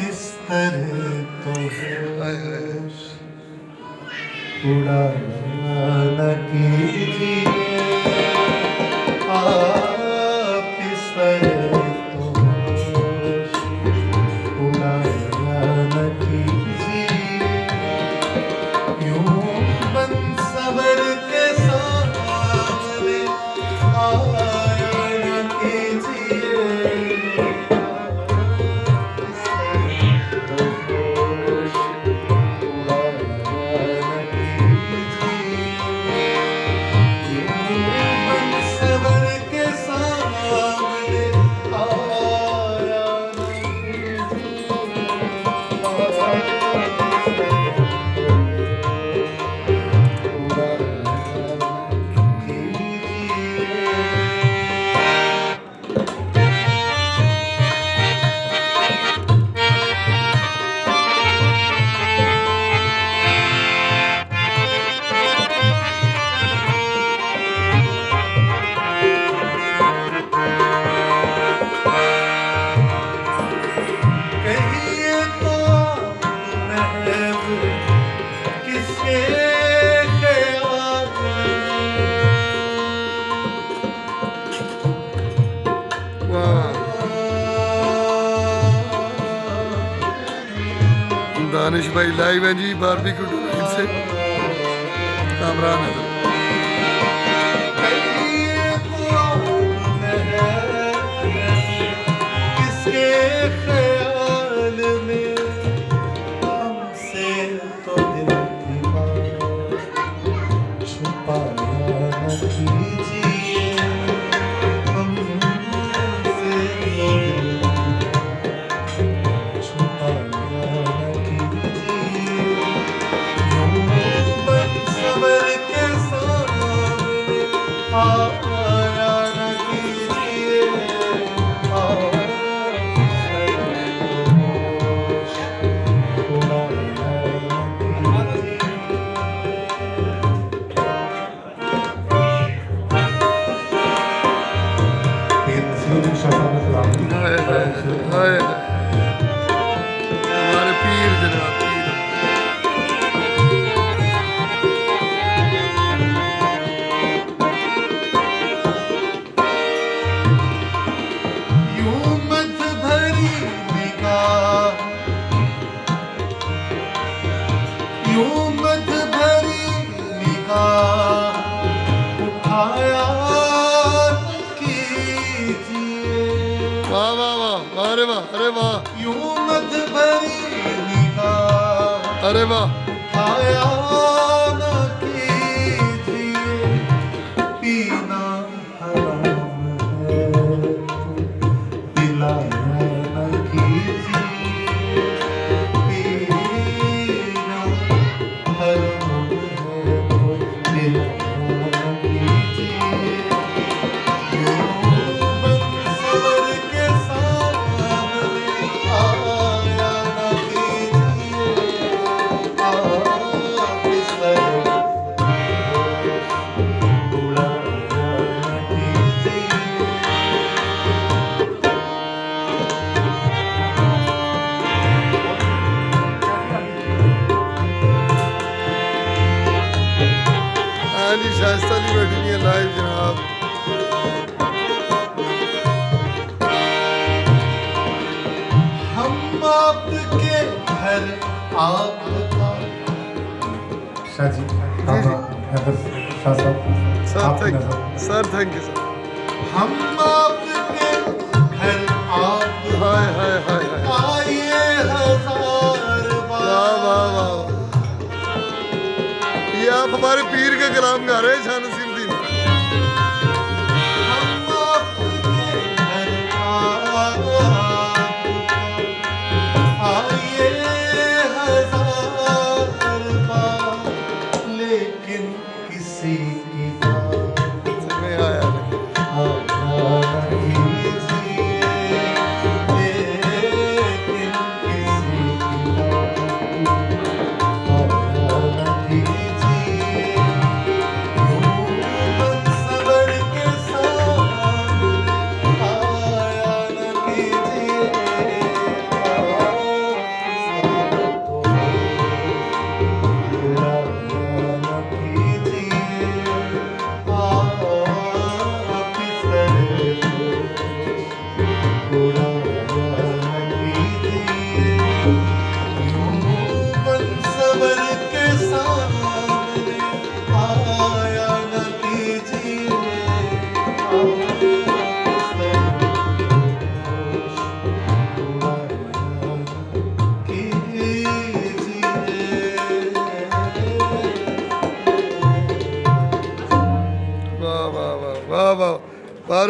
इस तरह तो उड़ाना कीजिए आप इस तरह तो उड़ाना कीजिए यूं बन सवर के सामने आया कीजिए दानिश भाई लाइव है जी बारबेक्यू से कामरान है। किसके ख्याल में हमसे तो दिल की बात छुपाया न कीजिए हमसे तो दिल की बात छुपाया हमारे पीर जनाब पीर यूं मत भरी निगाह यूं मत भरी निगाह उठाया कीजिए वाह वाह वाह अरे वाह अरे वाह यूं मत भरी निगाह अरे वाह उठाया न कीजिए पीना हराम है पिलाया न कीजिए पीना हराम है पिलाया न कीजिए यूं बन सवर के सामने आया न कीजिए आप इस तरह उड़ाया न कीजिए हाँ जी शाइस्ता जी बैठी हुई है लाइव जनाब। हम आपके घर आपका शाह जी शाह साहब सर थैंक यू सर। हम आपके घर आप हाय हाय हाय हाय आइए हजार वाह बार वाह वाह ये आप हमारे पीर के कलाम गा रहे हैं शाह नसीम दीन। हम आपके घर आइए हजार बार लेकिन किसी की बात नहीं आया आना कीजिए वाह वाह वाह वाह